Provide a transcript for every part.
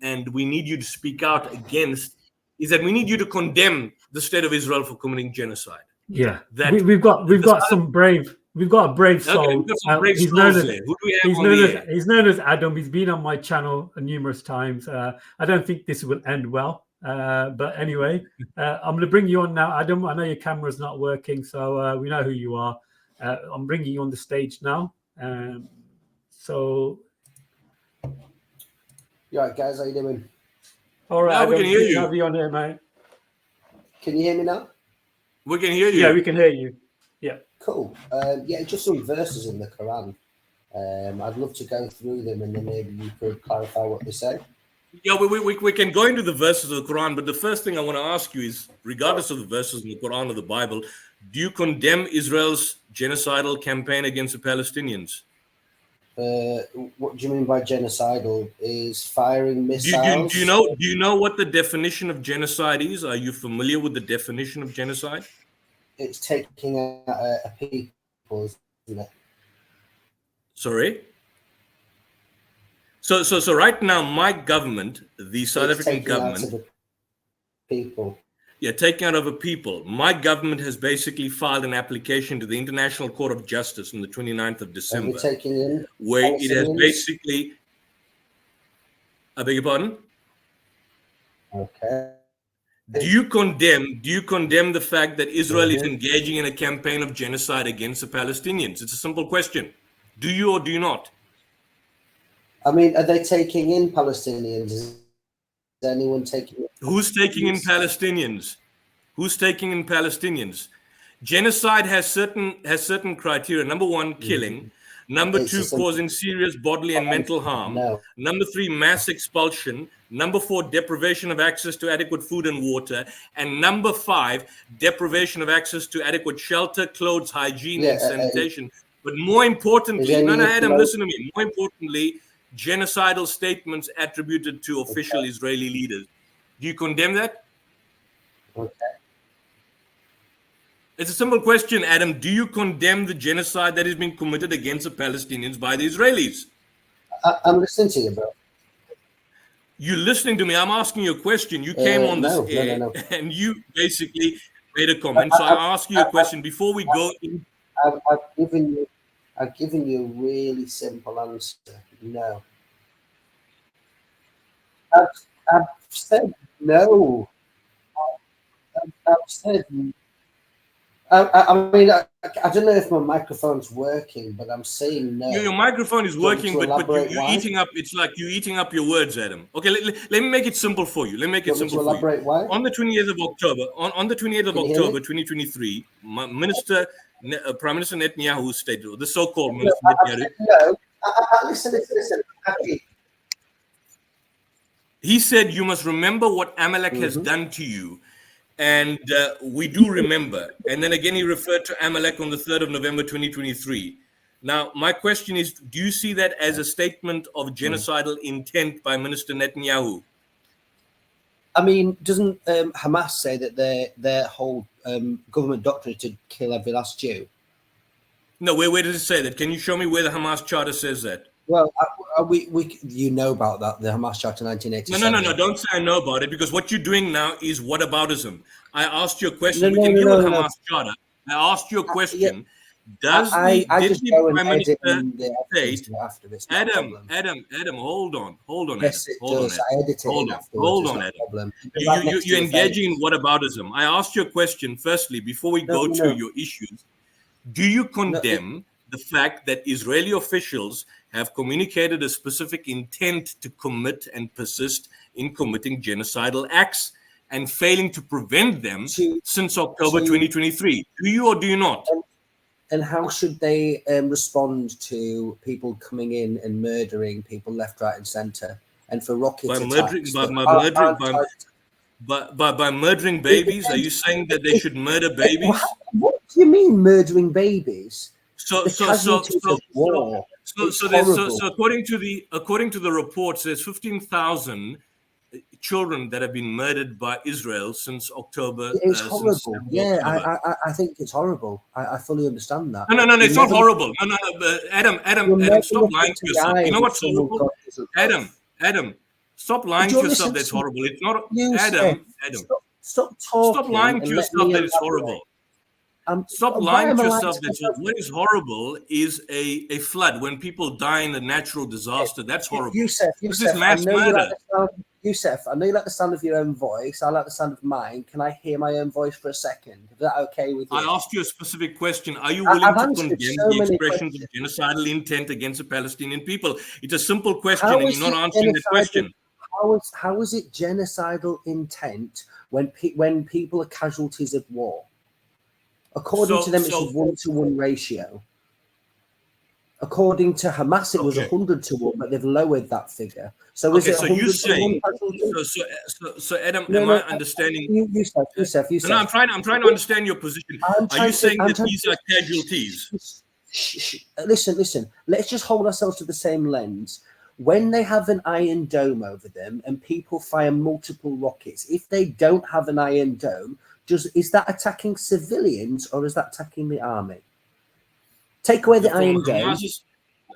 and we need you to speak out against is that we need you to condemn the state of Israel for committing genocide. Yeah, we've got a brave soul. Okay, we've got some brave souls there. Who do we have on the air? He's known as Adam. He's been on my channel numerous times. I don't think this will end well. But anyway, I'm going to bring you on now, Adam. I know your camera's not working, so we know who you are. I'm bringing you on the stage now. So, you all right, guys? How you doing? All right, we can hear you. Have you on here, mate? Can you hear me now? We can hear you. Yeah, we can hear you. Yeah. Cool. Yeah, just some verses in the Quran. I'd love to go through them, and then maybe you could clarify what they say. Yeah, we can go into the verses of the Quran, but the first thing I want to ask you is, regardless of the verses in the Quran or the Bible, do you condemn Israel's genocidal campaign against the Palestinians? What do you mean by genocidal? Is firing missiles? Do you know what the definition of genocide is? Are you familiar with the definition of genocide? It's taking out a people, isn't it? Sorry? So right now, my government, the South African government, people. Yeah, taking out of a people. My government has basically filed an application to the International Court of Justice on the 29th of December, where it has basically. I beg your pardon? Okay. Do you condemn the fact that Israel is engaging in a campaign of genocide against the Palestinians? It's a simple question. Do you or do you not? I mean, are they taking in Palestinians? Is anyone taking in? Who's taking in Palestinians? Who's taking in Palestinians? Genocide has certain criteria. Number one, killing. Number two, causing serious bodily and mental harm. Number three, mass expulsion. Number four, deprivation of access to adequate food and water. And number five, deprivation of access to adequate shelter, clothes, hygiene, and sanitation. But more importantly, Adam, listen to me. More importantly, genocidal statements attributed to official Israeli leaders. Do you condemn that? Okay. It's a simple question, Adam. Do you condemn the genocide that is being committed against the Palestinians by the Israelis? I'm listening to you, bro. You're listening to me. I'm asking you a question. You came on this air and you basically made a comment. So I ask you a question before we go in. I've given you a really simple answer. No. I've said no. I've said. I mean, I don't know if my microphone's working, but I'm saying no. Your microphone is working, but you're eating up. It's like you're eating up your words, Adam. Okay, let me make it simple for you. Let me make it simple for you. Why? On the 28th of October, on the 28th of October, 2023, Prime Minister Netanyahu stated, the so-called Minister Netanyahu. No, listen. He said, "You must remember what Amalek has done to you." And we do remember. And then again, he referred to Amalek on the 3rd of November, 2023. Now, my question is, do you see that as a statement of genocidal intent by Minister Netanyahu? I mean, doesn't Hamas say that their whole government doctrine is to kill every last Jew? No, where does it say that? Can you show me where the Hamas charter says that? Well, you know about that, the Hamas Charter 1987. No, don't say I know about it, because what you're doing now is whataboutism. I asked you a question. We can deal with Hamas Charter. I asked you a question. Did the Prime Minister state, Adam, hold on. Yes, it does. I edit it afterwards. Hold on, Adam. You're engaging in whataboutism. I asked you a question, firstly, before we go to your issues. Do you condemn the fact that Israeli officials have communicated a specific intent to commit and persist in committing genocidal acts and failing to prevent them since October 2023? Do you or do you not? And how should they respond to people coming in and murdering people left, right, and centre? And for rocket attacks? By murdering babies? Are you saying that they should murder babies? What do you mean murdering babies? So according to the reports, there's 15,000 children that have been murdered by Israel since October. It's horrible. I think it's horrible. I fully understand that. No, it's not horrible. No, Adam, stop lying to yourself. You know what's horrible? Adam, Stop lying to yourself. That's horrible. It's not Adam. Stop talking. Stop lying to yourself that it's horrible. Stop lying to yourself that what is horrible is a flood. When people die in a natural disaster, that's horrible. Yusuf, this is mass murder. Yusuf, I know you like the sound of your own voice. I like the sound of mine. Can I hear my own voice for a second? Is that okay with you? I asked you a specific question. Are you willing to condemn the expressions of genocidal intent against the Palestinian people? It's a simple question, and you're not answering the question. How is it genocidal intent when people are casualties of war? According to them, it's a 1-to-1 ratio. According to Hamas, it was 100-to-1, but they've lowered that figure. So is it 100-to-1? So Adam, am I understanding? Yusuf. No, I'm trying to understand your position. Are you saying that these are casualties? Listen. Let's just hold ourselves to the same lens. When they have an iron dome over them and people fire multiple rockets, if they don't have an iron dome, is that attacking civilians or is that attacking the army? Take away the iron dome.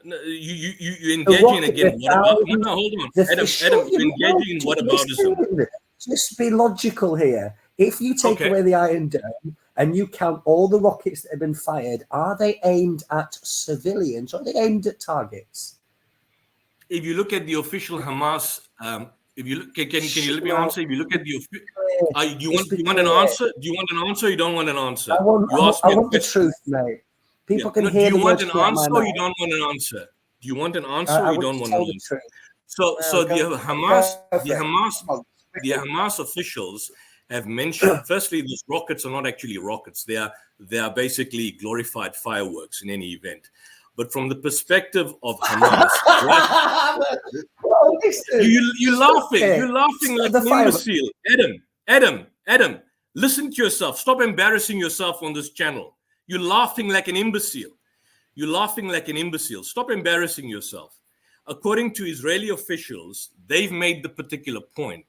You're engaging again. Hold on. Adam, you're engaging in whataboutism. Just be logical here. If you take away the iron dome and you count all the rockets that have been fired, are they aimed at civilians or are they aimed at targets? If you look at the official Hamas, if you look, can you let me answer? If you look at the, you want an answer? Do you want an answer? Or you don't want an answer? I want the truth, mate. People can hear. Do you want an answer? Or you don't want an answer? Do you want an answer? Or you don't want an answer? So the Hamas officials have mentioned. Firstly, these rockets are not actually rockets. They are basically glorified fireworks in any event. But from the perspective of Hamas, right? You're laughing. You're laughing like an imbecile. Adam, listen to yourself. Stop embarrassing yourself on this channel. You're laughing like an imbecile. Stop embarrassing yourself. According to Israeli officials, they've made the particular point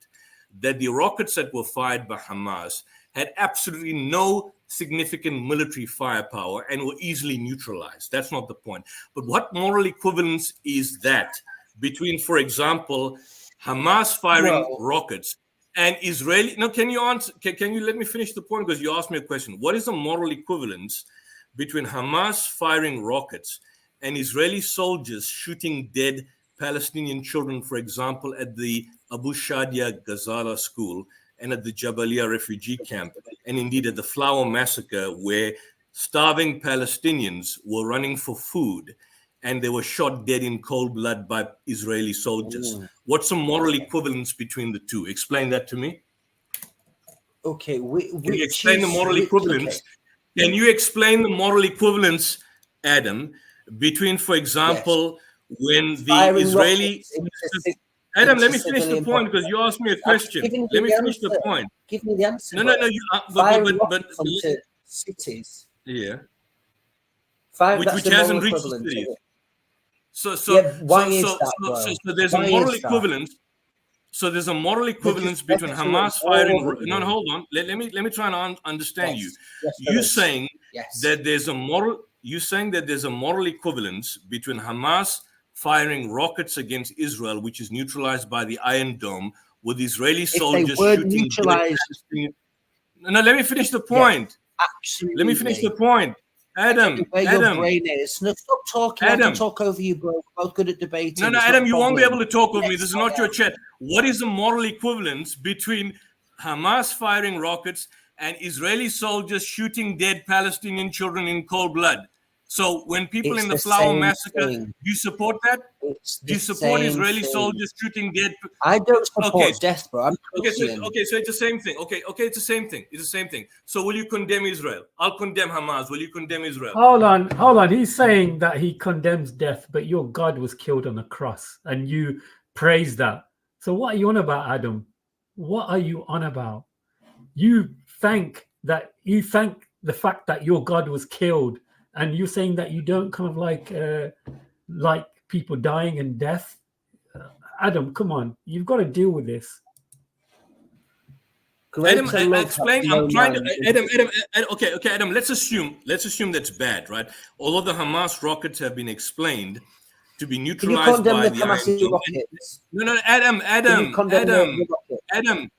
that the rockets that were fired by Hamas had absolutely no significant military firepower and were easily neutralized. That's not the point. But what moral equivalence is that between, for example, Hamas firing rockets and Israeli? No, can you answer? Can you let me finish the point? Because you asked me a question. What is the moral equivalence between Hamas firing rockets and Israeli soldiers shooting dead Palestinian children, for example, at the Abu Shadia Ghazala school and at the Jabalia refugee camp, and indeed at the Flower massacre, where starving Palestinians were running for food and they were shot dead in cold blood by Israeli soldiers? What's the moral equivalence between the two? Explain that to me. Okay. Can you explain the moral equivalence? Can you explain the moral equivalence, Adam, between, for example, when the Israeli... Adam, let me finish the point because you asked me a question. Let me finish the point. Give me the answer. No. But cities. Yeah. Which hasn't reached the cities. So there's a moral equivalence. So there's a moral equivalence between Hamas firing. No, hold on. Let me try and understand you. You're saying that there's a moral. You're saying that there's a moral equivalence between Hamas firing rockets against Israel, which is neutralized by the Iron Dome, with Israeli soldiers shooting. No, let me finish the point. Absolutely. Let me finish the point. Adam, your brain is. No, stop talking. I can talk over you, bro. We're both good at debating. No, Adam, you won't be able to talk over me. This is not your chat. What is the moral equivalence between Hamas firing rockets and Israeli soldiers shooting dead Palestinian children in cold blood? So when people in the Flower massacre, do you support that? Do you support Israeli soldiers shooting dead? I don't support death, bro. So it's the same thing. Okay, it's the same thing. It's the same thing. So will you condemn Israel? I'll condemn Hamas. Will you condemn Israel? Hold on. He's saying that he condemns death, but your God was killed on a cross, and you praise that. So what are you on about, Adam? What are you on about? You thank the fact that your God was killed. And you're saying that you don't kind of like people dying and death. Adam, come on, you've got to deal with this. Adam, explain. I'm trying to. Adam. Okay, Adam. Let's assume that's bad, right? Although the Hamas rockets have been explained to be Can you neutralized condemn by the the Iron Hamas Dome. rockets? No, Can you condemn the rockets?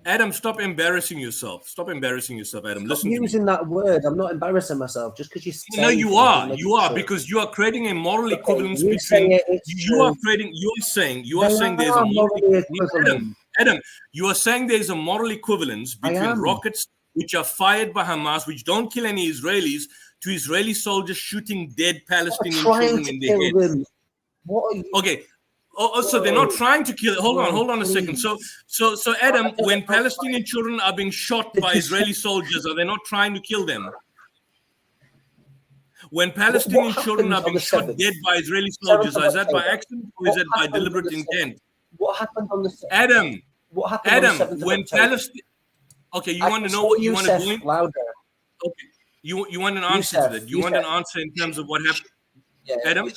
Adam, stop embarrassing yourself. Stop embarrassing yourself, Adam. Stop Listen to me. using that word. I'm not embarrassing myself just because you say. No, you are. You are, because you are creating a moral equivalence between. You are saying there's a moral equivalence. Adam, you are saying there's a moral equivalence between rockets which are fired by Hamas, which don't kill any Israelis, to Israeli soldiers shooting dead Palestinian children in their heads. What are you? Okay. So they're not trying to kill. Hold on a second. So Adam, when Palestinian children are being shot by Israeli soldiers, are they not trying to kill them? When Palestinian children are being shot dead by Israeli soldiers, is that by accident or is that by deliberate intent? What happened on the 7th? Adam, what happened on the 7th of when October? Palestine. Okay, you want to know what you want to go in? Louder. Okay, you want an answer to that? You want an answer in terms of what happened? Yeah. Adam,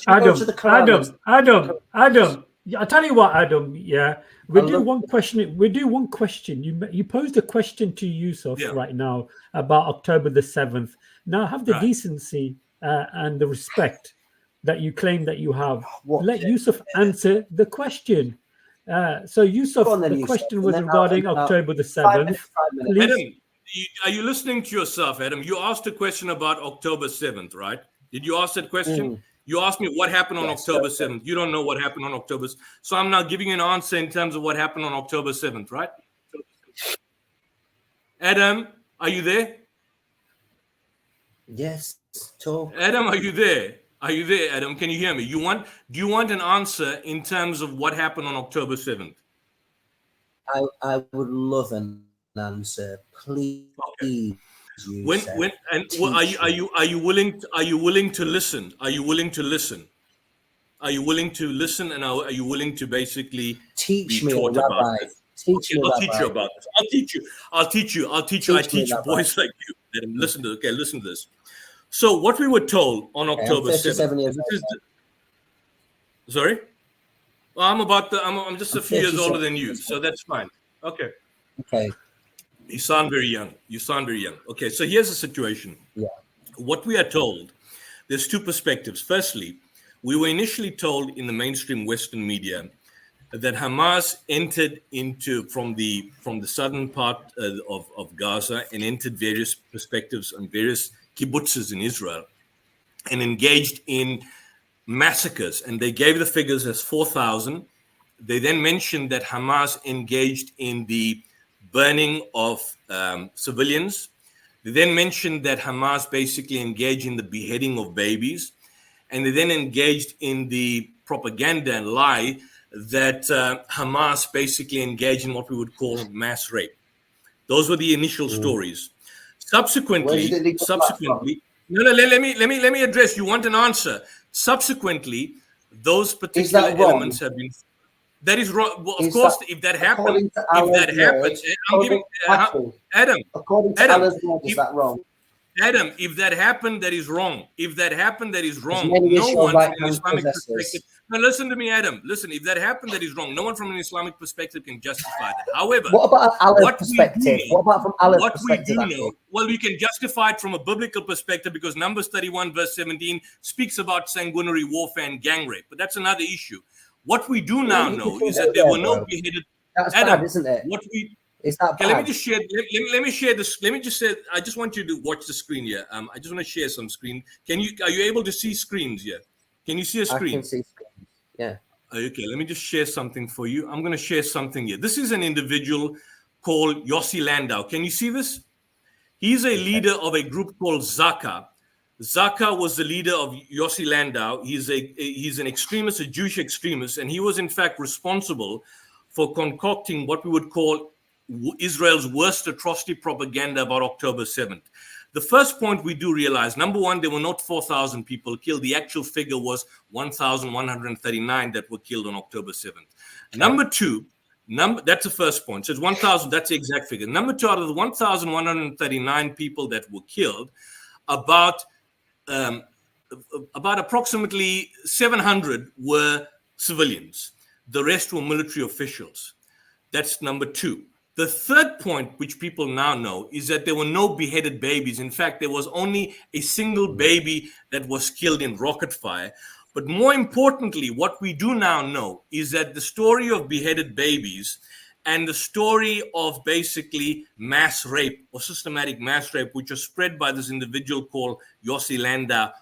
I tell you what, Adam. Yeah, we'll do one question. We'll do one question. You posed a question to Yusuf right now about October the 7th. Now, have the decency and the respect that you claim that you have. Let Yusuf answer the question. So Yusuf, the question was regarding October the 7th. Adam, are you listening to yourself, Adam? You asked a question about October 7th, right? Did you ask that question? You asked me what happened on October 7th. You don't know what happened on October. So I'm now giving you an answer in terms of what happened on October 7th, right? Adam, are you there? Yes, talk. Adam, are you there? Are you there, Adam? Can you hear me? Do you want an answer in terms of what happened on October 7th? I would love an answer, please. Okay. Are you willing to listen? Are you willing to listen? Are you willing to listen? And are you willing to basically teach be me, taught Rabbi? about this? Teach okay, me, I'll teach you about this. I'll teach you. I teach boys like you. Listen to this. So what we were told on October 7th. Sorry? Well, I'm just a few years older than you, so that's fine. Okay. Okay. You sound very young. Okay, so here's the situation. Yeah. What we are told, there's two perspectives. Firstly, we were initially told in the mainstream Western media that Hamas entered from the southern part of Gaza and entered various perspectives and various kibbutzes in Israel and engaged in massacres. And they gave the figures as 4,000. They then mentioned that Hamas engaged in the burning of civilians. They then mentioned that Hamas basically engaged in the beheading of babies. And they then engaged in the propaganda and lie that Hamas basically engaged in what we would call mass rape. Those were the initial stories. Subsequently, no, let me address. You want an answer. Subsequently, those particular elements have been. That is wrong. Well, of course, if that happens, I'm giving Adam. According to Allah's word, is that wrong? Adam, if that happened, that is wrong. If that happened, that is wrong. No one from an Islamic perspective. Now, listen to me, Adam. Listen, if that happened, that is wrong. No one from an Islamic perspective can justify that. However, what about Allah's perspective? What about from Allah's perspective? Well, we can justify it from a biblical perspective because Numbers 31, verse 17 speaks about sanguinary warfare and gang rape. But that's another issue. What we do now know is that there were no beheaded. That's bad, isn't it? Is that bad? Let me just share. Let me share this. Let me just say. I just want you to watch the screen here. I just want to share some screen. Are you able to see screens here? Can you see a screen? I can see screens. Yeah. Okay. Let me just share something for you. I'm going to share something here. This is an individual called Yossi Landau. Can you see this? He's a leader of a group called Zaka. Zaka was the leader of Yossi Landau. He's an extremist, a Jewish extremist, and he was in fact responsible for concocting what we would call Israel's worst atrocity propaganda about October 7th. The first point we do realize, number one, there were not 4,000 people killed. The actual figure was 1,139 that were killed on October 7th. Number two, that's the first point. So it's 1,000, that's the exact figure. Number two, out of the 1,139 people that were killed, about approximately 700 were civilians. The rest were military officials. That's number two. The third point, which people now know, is that there were no beheaded babies. In fact, there was only a single baby that was killed in rocket fire. But more importantly, what we do now know is that the story of beheaded babies and the story of basically mass rape or systematic mass rape, which was spread by this individual called Yossi Landau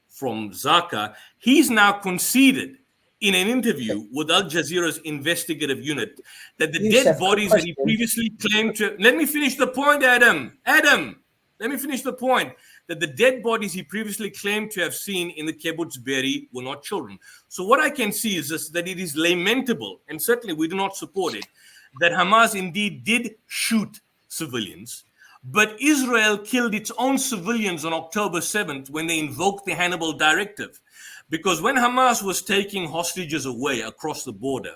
from Zaka, he's now conceded in an interview with Al Jazeera's investigative unit that the Yusuf, dead bodies that he previously claimed to... Let me finish the point, Adam. Let me finish the point. That the dead bodies he previously claimed to have seen in the kibbutz Be'eri were not children. So what I can see is this, that it is lamentable, and certainly we do not support it, that Hamas indeed did shoot civilians, but Israel killed its own civilians on October 7th when they invoked the Hannibal Directive. Because when Hamas was taking hostages away across the border,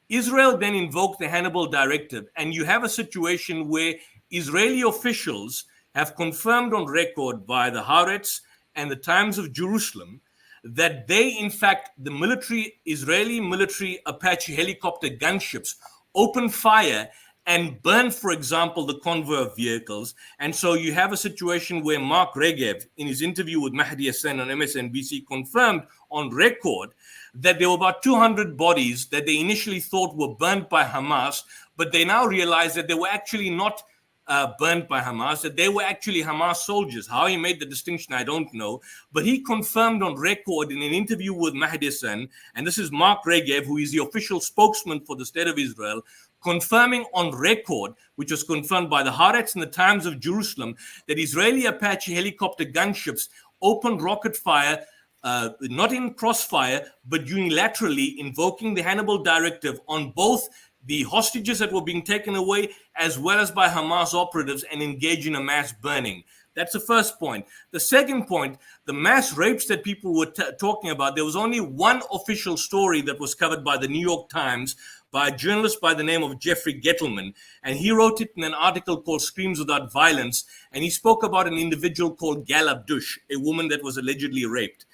Israel then invoked the Hannibal Directive, and you have a situation where Israeli officials have confirmed on record by the Haaretz and the Times of Jerusalem that they, in fact, the Israeli military Apache helicopter gunships opened fire and burned, for example, the convoy of vehicles. And so you have a situation where Mark Regev, in his interview with Mahdi Hassan on MSNBC, confirmed on record that there were about 200 bodies that they initially thought were burned by Hamas, but they now realize that they were actually not burned by Hamas, that they were actually Hamas soldiers. How he made the distinction, I don't know. But he confirmed on record in an interview with Mahdi Hassan, and this is Mark Regev, who is the official spokesman for the State of Israel, confirming on record, which was confirmed by the Haaretz and the Times of Jerusalem, that Israeli Apache helicopter gunships opened rocket fire, not in crossfire, but unilaterally invoking the Hannibal Directive on both the hostages that were being taken away, as well as by Hamas operatives, and engage in a mass burning. That's the first point. The second point, the mass rapes that people were talking about, there was only one official story that was covered by the New York Times by a journalist by the name of Jeffrey Gettleman. And he wrote it in an article called Screams Without Violence. And he spoke about an individual called Gal Abdush, a woman that was allegedly raped.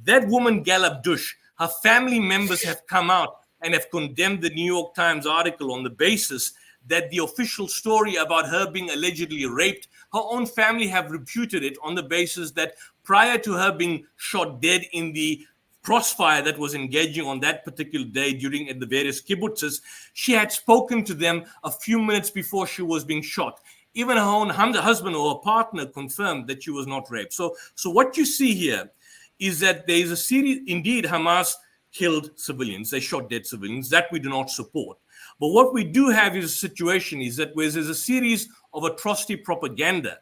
That woman, Gal Abdush, her family members have come out and have condemned the New York Times article on the basis that the official story about her being allegedly raped, her own family have refuted it on the basis that prior to her being shot dead in the crossfire that was engaging on that particular day during the various kibbutzes, she had spoken to them a few minutes before she was being shot. Even her own husband or her partner confirmed that she was not raped. So what you see here is that there is a series, indeed, Hamas killed civilians, they shot dead civilians, that we do not support. But what we do have is a situation is that where there's a series of atrocity propaganda,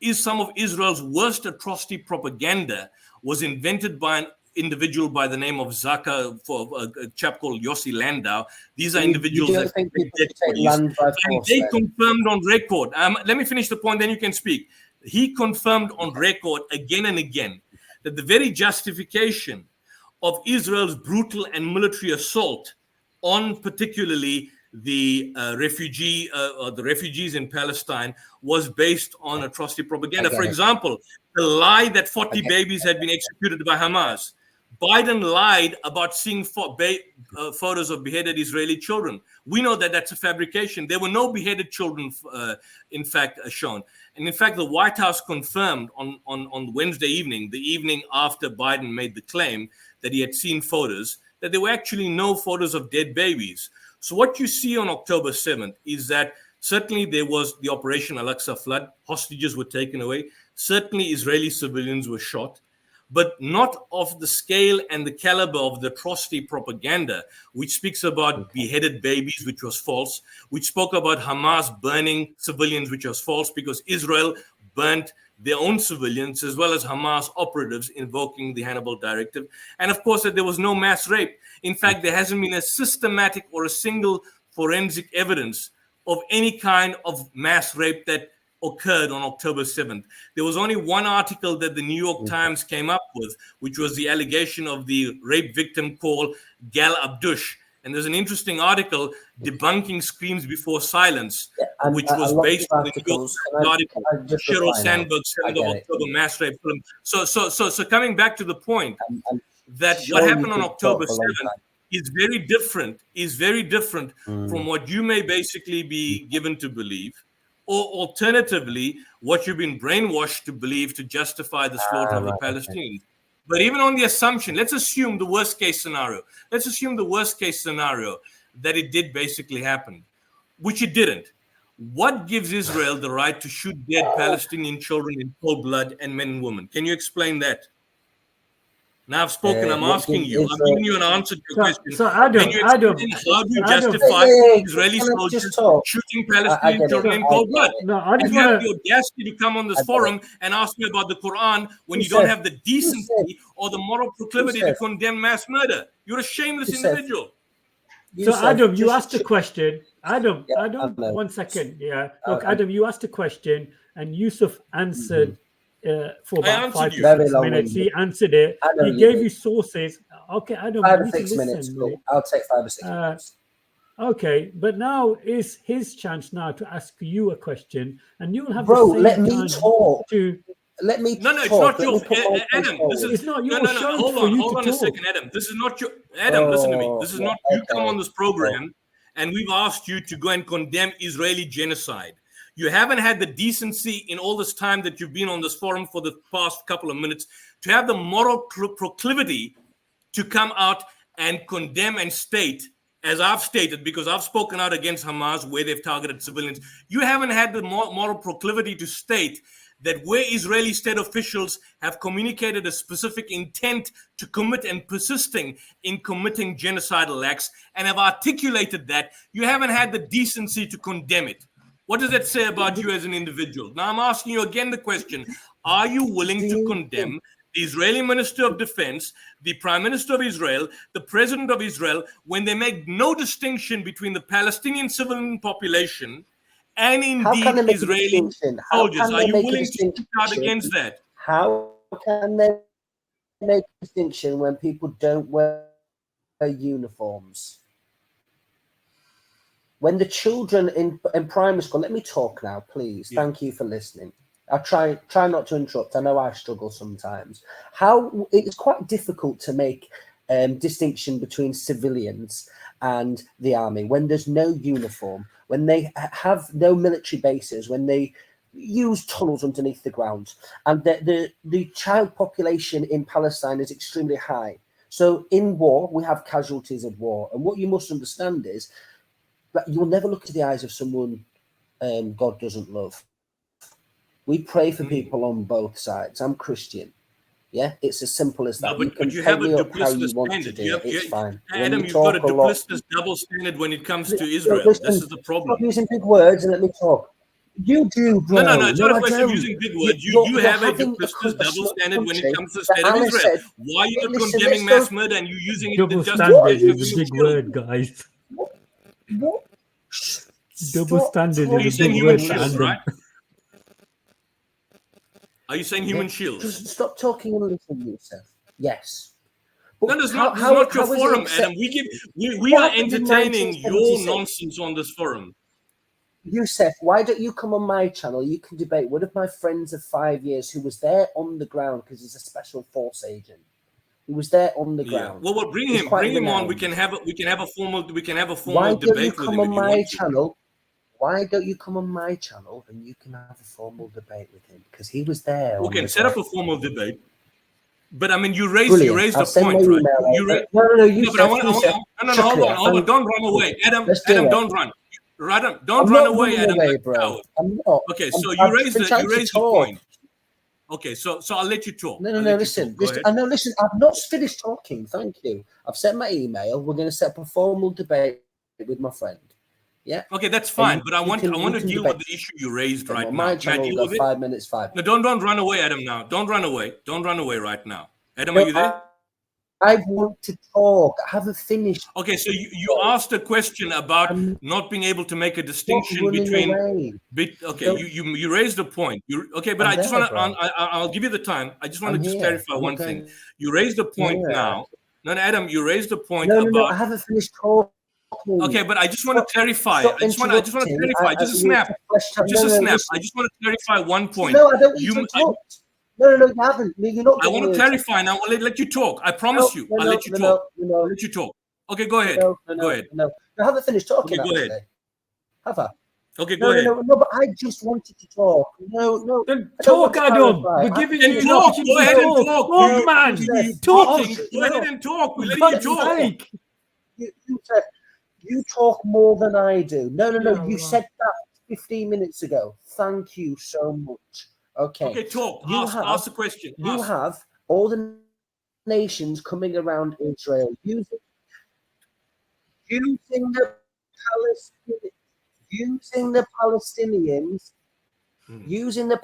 is some of Israel's worst atrocity propaganda was invented by an individual by the name of Zaka, for a chap called Yossi Landau. These are individuals that and they confirmed on record. Let me finish the point, then you can speak. He confirmed on record again and again that the very justification of Israel's brutal and military assault on particularly the refugees in Palestine was based on atrocity propaganda. For example, the lie that 40 babies had been executed by Hamas. Biden lied about seeing photos of beheaded Israeli children. We know that that's a fabrication. There were no beheaded children, in fact, shown. And in fact, the White House confirmed on Wednesday evening, the evening after Biden made the claim that he had seen photos, that there were actually no photos of dead babies. So what you see on October 7th is that certainly there was the Operation Al-Aqsa flood. Hostages were taken away. Certainly Israeli civilians were shot, but not of the scale and the caliber of the atrocity propaganda, which speaks about beheaded babies, which was false, which spoke about Hamas burning civilians, which was false, because Israel burnt their own civilians, as well as Hamas operatives invoking the Hannibal Directive. And of course, that there was no mass rape. In fact, there hasn't been a systematic or a single forensic evidence of any kind of mass rape that occurred on October 7th. There was only one article that the New York Times came up with, which was the allegation of the rape victim called Gal Abdush. And there's an interesting article debunking Screams Before Silence, which was based on the New York Times article, Sheryl Sandberg's October mass rape film. So coming back to the point that what happened on October 7th is very different from what you may basically be given to believe, or alternatively, what you've been brainwashed to believe to justify the slaughter of the Palestinians. But even on the assumption, let's assume the worst case scenario. Let's assume the worst case scenario that it did basically happen, which it didn't. What gives Israel the right to shoot dead Palestinian children in cold blood and men and women? Can you explain that? Now I've spoken. I'm asking you. I'm giving you an answer to your question. So Adam, how do you justify Israeli soldiers shooting Palestinian children in cold blood? No, I just you have want the audacity to come on this forum and ask me about the Quran when you don't have the decency or the moral proclivity to condemn mass murder. You're a shameless individual. So Adam, you asked a question. Adam, 1 second. Yeah. Look, Adam, you asked a question and Yusuf answered for about 5 to 6 minutes. He answered it. He gave you sources. Okay, Adam, 5 or 6 minutes. I'll take 5 or 6 minutes. Okay, but now is his chance now to ask you a question, and you will have Bro, the same let me time talk. To Let me No, it's talk. not your Adam. This is it's not your no. show Hold for you on to a talk. second, Adam. This is not your Adam. Listen to me. This is not you come on this program, and we've asked you to go and condemn Israeli genocide. You haven't had the decency in all this time that you've been on this forum for the past couple of minutes to have the moral proclivity to come out and condemn and state, as I've stated, because I've spoken out against Hamas where they've targeted civilians. You haven't had the moral proclivity to state that where Israeli state officials have communicated a specific intent to commit and persisting in committing genocidal acts and have articulated that, you haven't had the decency to condemn it. What does that say about you as an individual? Now I'm asking you again the question, are you willing to condemn the Israeli Minister of Defense, the Prime Minister of Israel, the President of Israel, when they make no distinction between the Palestinian civilian population and indeed Israeli soldiers? Are you willing to speak out against that? How can they make a distinction when people don't wear uniforms? When the children in primary school, let me talk now, please. Yeah. Thank you for listening. I try not to interrupt. I know I struggle sometimes. How it's quite difficult to make distinction between civilians and the army when there's no uniform, when they have no military bases, when they use tunnels underneath the ground, and the child population in Palestine is extremely high. So in war, we have casualties of war, and what you must understand is that you'll never look into the eyes of someone God doesn't love. We pray for people on both sides. I'm Christian. Yeah, it's as simple as that. No, but you have a duplicitous standard. It's fine. Adam, you've got a duplicitous double standard when it comes to Israel. Listen, this is the problem. Stop using big words and let me talk. You do, bro. No, it's not a question of using big words. You have a duplicitous double standard when it comes to the state of Israel. Why are you not condemning mass murder and you using it to justify? Double standard is a big word, guys. What? Double standard is a big word, right? Are you saying human shields? Just stop talking and listen, Yusuf. Yes. But no, this is not your forum, Adam. We are entertaining your nonsense on this forum. Yusuf, why don't you come on my channel? You can debate one of my friends of 5 years who was there on the ground because he's a special force agent. He was there on the ground. Well, bring him on. We can have a formal Why debate with him. Why don't you come on my channel? Why don't you come on my channel and you can have a formal debate with him? Because he was there. Okay, set up a formal debate. But I mean, you raised a point, right? Hold on. Don't run away, Adam. Don't run. Don't run away, Adam. Bro. I'm not. Okay, so you raised the point. Okay, so I'll let you talk. No. Listen. Listen. I've not finished talking. Thank you. I've sent my email. We're going to set up a formal debate with my friend. Yeah. Okay, that's fine. But I want to deal with the issue you raised right now. My channel, 5 minutes, 5 minutes. No, don't run away, Adam. Now, don't run away. Don't run away right now. Adam, are you there? I want to talk. I haven't finished. Okay, so you asked a question about not being able to make a distinction between. You raised a point. But I just want to. I'll give you the time. I just want to just clarify one thing. You raised a point now. No, Adam, you raised a point about. No, I haven't finished talking. Okay, but I just want to clarify. I just want to clarify. Just a snap. I just want to clarify one point. No, I don't want you to talk. No, you haven't. You're not. I want to clarify now. I'll let you talk. I promise you. I'll let you talk. I'll let you talk. Okay, go ahead. Go ahead. No, I haven't finished talking. Okay, go ahead. Have I? Okay, go ahead. No, but I just wanted to talk. No. Then talk, Adam. We're giving you an opportunity Go ahead and to talk. talk, man. Talk. Go ahead and talk. We For let you God's talk. sake. You talk more than I do. No. Yeah, You right. said that 15 minutes ago. Thank you so much. Okay, talk. Ask the question. You have all the nations coming around Israel using the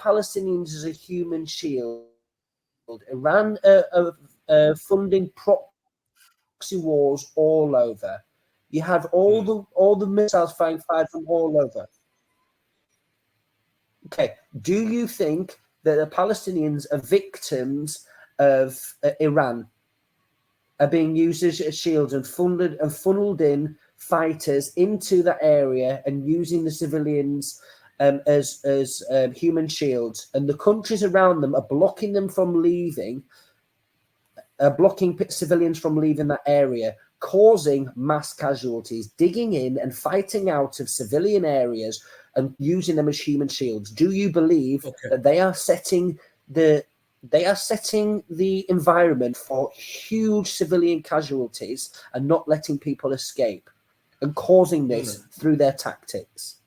Palestinians as a human shield. Iran funding proxy wars all over. You have all the missiles fired from all over. Okay, do you think that the Palestinians are victims of Iran, are being used as a shield and funneled in fighters into that area and using the civilians as human shields, and the countries around them are blocking them from leaving, blocking civilians from leaving that area, causing mass casualties, digging in and fighting out of civilian areas and using them as human shields? Do you believe that they are setting the environment for huge civilian casualties and not letting people escape and causing this through their tactics?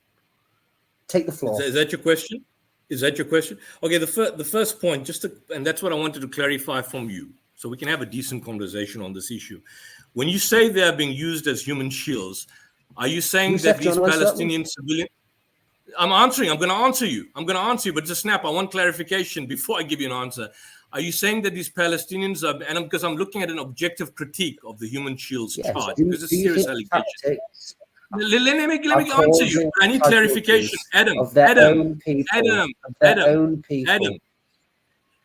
Take the floor. Is that your question? Okay, the first point, and that's what I wanted to clarify from you, so we can have a decent conversation on this issue. When you say they are being used as human shields, are you saying that these Palestinian civilians? I'm going to answer you, but just snap. I want clarification before I give you an answer. Are you saying that these Palestinians are, and because I'm looking at an objective critique of the human shields charge, because it's a serious allegation. Let me answer you. I need clarification.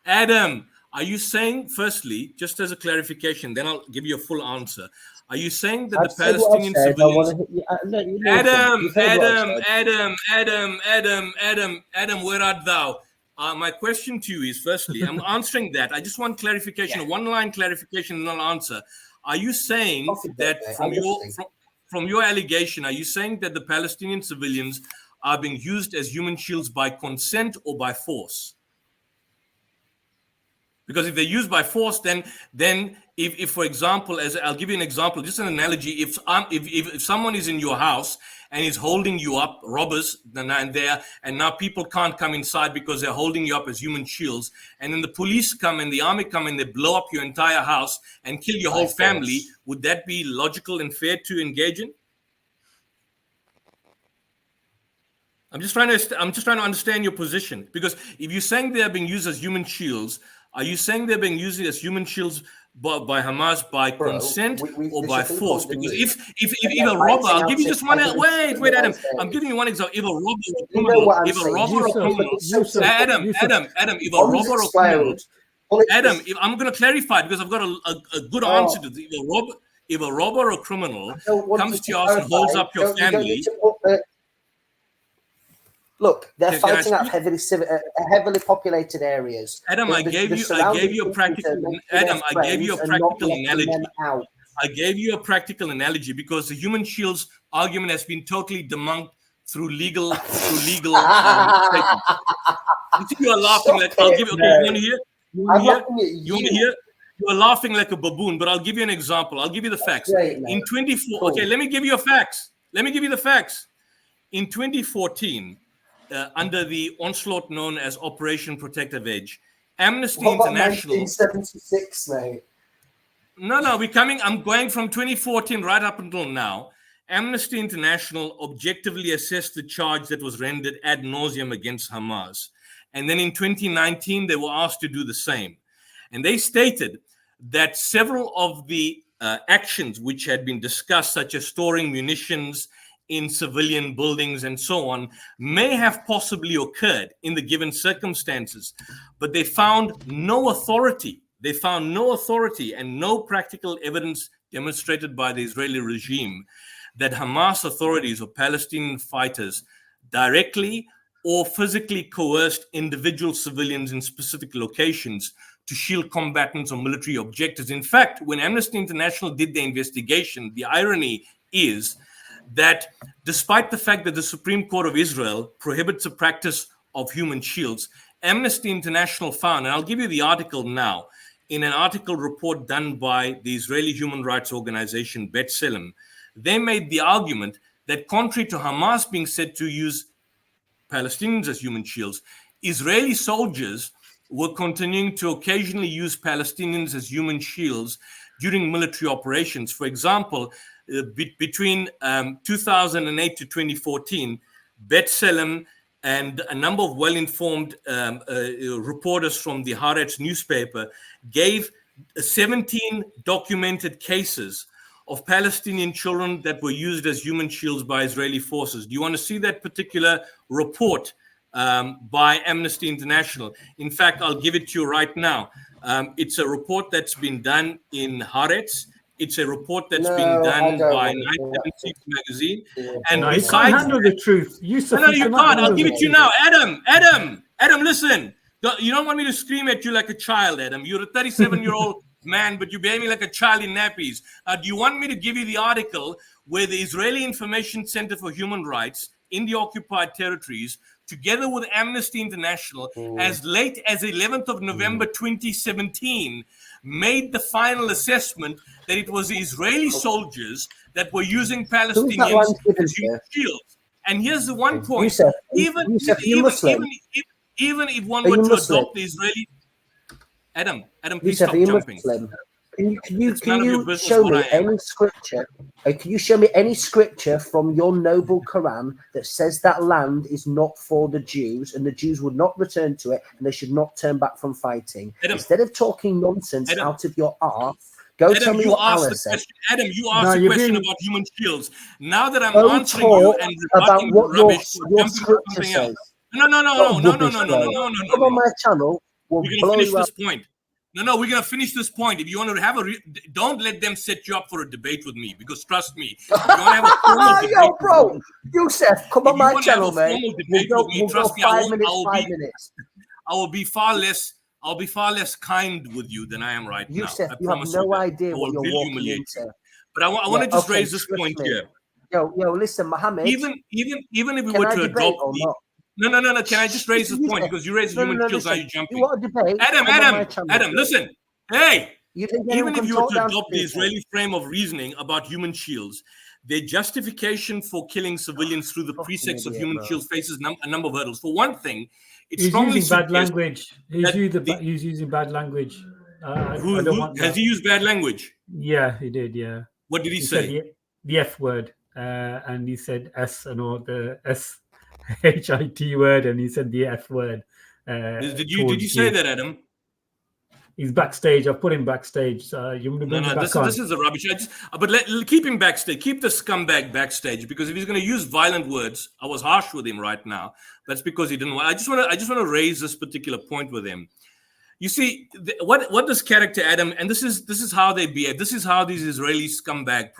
Adam, are you saying, firstly, just as a clarification, then I'll give you a full answer. Are you saying that the Palestinian civilians... Adam, where art thou? My question to you is, firstly, I'm answering that. I just want clarification, a one-line clarification and I'll answer. Are you saying that from your allegation, are you saying that the Palestinian civilians are being used as human shields by consent or by force? Because if they're used by force, then if for example, as I'll give you an example, just an analogy, if someone is in your house and is holding you up, robbers, and now people can't come inside because they're holding you up as human shields, and then the police come and the army come and they blow up your entire house and kill your whole family, would that be logical and fair to engage in? I'm just trying to understand your position, because if you're saying they are being used as human shields, are you saying they're being used as human shields by Hamas by consent or by force? Because if a robber, I'll give you just one. Wait, Adam. I'm giving you one example. If a robber or criminal, Adam, if a robber or criminal, Adam, I'm going to clarify because I've got a good answer to this. If a robber or criminal comes to your house and holds up your family. Look, they're fighting out heavily populated areas. Adam, I gave you a practical analogy. I gave you a practical analogy because the human shields argument has been totally debunked through legal statements. You think you are laughing like I'll give you. Okay, you want to hear? You want to hear? You are laughing like a baboon, but I'll give you an example. I'll give you the facts. In 24, okay, let me give you the facts. In 2014. Under the onslaught known as Operation Protective Edge, Amnesty International. 1976, mate. No, I'm going from 2014 right up until now. Amnesty International objectively assessed the charge that was rendered ad nauseum against Hamas. And then in 2019, they were asked to do the same. And they stated that several of the actions which had been discussed, such as storing munitions in civilian buildings and so on, may have possibly occurred in the given circumstances, but they found no authority. They found no authority and no practical evidence demonstrated by the Israeli regime that Hamas authorities or Palestinian fighters directly or physically coerced individual civilians in specific locations to shield combatants or military objectives. In fact, when Amnesty International did the investigation, the irony is that despite the fact that the Supreme Court of Israel prohibits the practice of human shields, Amnesty International found, and I'll give you the article now, in an article report done by the Israeli human rights organization B'Tselem, they made the argument that contrary to Hamas being said to use Palestinians as human shields, Israeli soldiers were continuing to occasionally use Palestinians as human shields during military operations. For example, between 2008 to 2014, B'Tselem and a number of well-informed reporters from the Haaretz newspaper gave 17 documented cases of Palestinian children that were used as human shields by Israeli forces. Do you want to see that particular report by Amnesty International? In fact, I'll give it to you right now. It's a report that's been done in Haaretz. It's a report that's been done by 976 magazine. And no, besides, you can't handle the truth. Yusuf, no, you can't. I'll give it to you now. Adam, listen. You don't want me to scream at you like a child, Adam. You're a 37-year-old man, but you're behaving like a child in nappies. Do you want me to give you the article where the Israeli Information Center for Human Rights in the occupied territories, together with Amnesty International, as late as 11th of November 2017, made the final assessment that it was the Israeli soldiers that were using Palestinians as human shields. And here's the one point: Yusuf, even if one were to adopt the Israeli, Adam, please stop jumping. Can you show me any scripture? Can you show me any scripture from your noble Quran that says that land is not for the Jews and the Jews would not return to it and they should not turn back from fighting? Adam, instead of talking nonsense out of your arse, go tell me what Allah said. Adam, you asked a question about human shields. Now that I'm answering you and about what rubbish, your scripture says. No. Come on my channel. We're going to finish this point. No, we're going to finish this point. If you want to have don't let them set you up for a debate with me, because trust me, if you want to have a formal debate, yo, bro, Yusuf, come on my channel, man. We'll go 5 minutes. I will be far less kind with you than I am right Yusuf, now. You have no idea what you're walking into. But I want to just raise this point here. Yo, listen, Mohammed. Even if we were to adopt No. Can I just raise this point? Because you raise human shields, are you jumping? You want a debate? Adam, listen. Hey, even if you were to adopt the Israeli frame of reasoning about human shields, their justification for killing civilians through the pretext of human shields faces a number of hurdles. For one thing, it's strongly using bad language. He's using bad language. Has he used bad language? Yeah, he did. Yeah. What did he say? The F word, and he said S and all the SHIT word, and he said the F word. Did you say that, Adam? He's backstage. I've put him backstage. So you want to bring him back on? This is the rubbish. But keep him backstage. Keep the scumbag backstage, because if he's going to use violent words, I was harsh with him right now. That's because he didn't want. I just want to raise this particular point with him. You see, what does character, Adam? And this is how they behave. This is how these Israeli scumbag